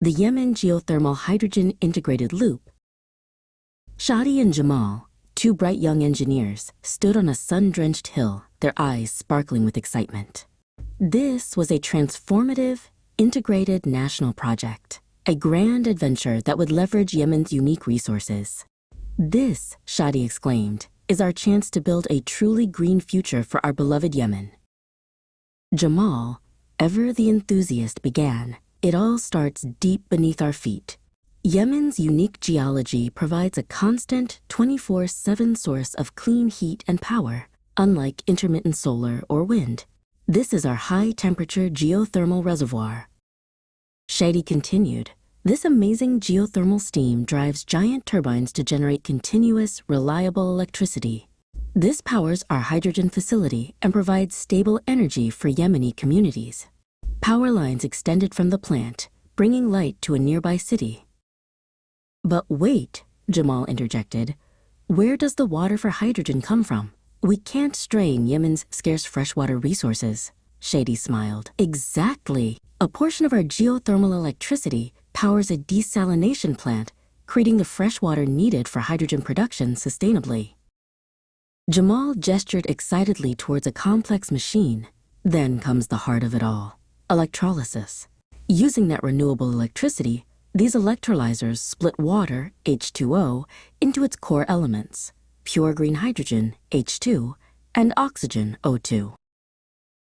the Yemen Geothermal Hydrogen Integrated Loop. Shadi and Jamal, two bright young engineers, stood on a sun-drenched hill, their eyes sparkling with excitement. This was a transformative, integrated national project, a grand adventure that would leverage Yemen's unique resources. This, Shadi exclaimed, is our chance to build a truly green future for our beloved Yemen. Jamal, ever the enthusiast, began. It all starts deep beneath our feet. Yemen's unique geology provides a constant 24/7 source of clean heat and power, unlike intermittent solar or wind. This is our high-temperature geothermal reservoir. Shadi continued, this amazing geothermal steam drives giant turbines to generate continuous, reliable electricity. This powers our hydrogen facility and provides stable energy for Yemeni communities. Power lines extended from the plant, bringing light to a nearby city. But wait, Jamal interjected, where does the water for hydrogen come from? We can't strain Yemen's scarce freshwater resources. Shadi smiled. Exactly. A portion of our geothermal electricity powers a desalination plant, creating the fresh water needed for hydrogen production sustainably. Jamal gestured excitedly towards a complex machine. Then comes the heart of it all, electrolysis. Using that renewable electricity, these electrolyzers split water, H2O, into its core elements, pure green hydrogen, H2, and oxygen, O2.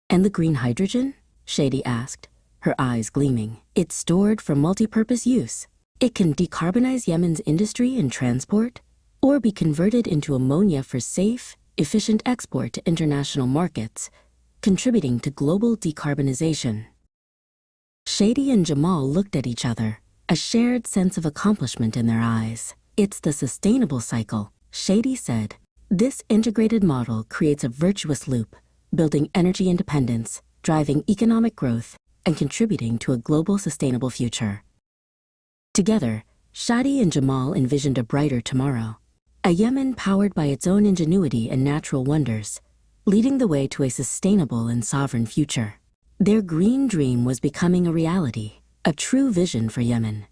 And the green hydrogen? Shadi asked, her eyes gleaming. It's stored for multi-purpose use. It can decarbonize Yemen's industry and transport, or be converted into ammonia for safe, efficient export to international markets, contributing to global decarbonization. Shadi and Jamal looked at each other, a shared sense of accomplishment in their eyes. It's the sustainable cycle, Shadi said. This integrated model creates a virtuous loop, building energy independence, driving economic growth, and contributing to a global sustainable future. Together, Shadi and Jamal envisioned a brighter tomorrow, a Yemen powered by its own ingenuity and natural wonders, leading the way to a sustainable and sovereign future. Their green dream was becoming a reality, a true vision for Yemen.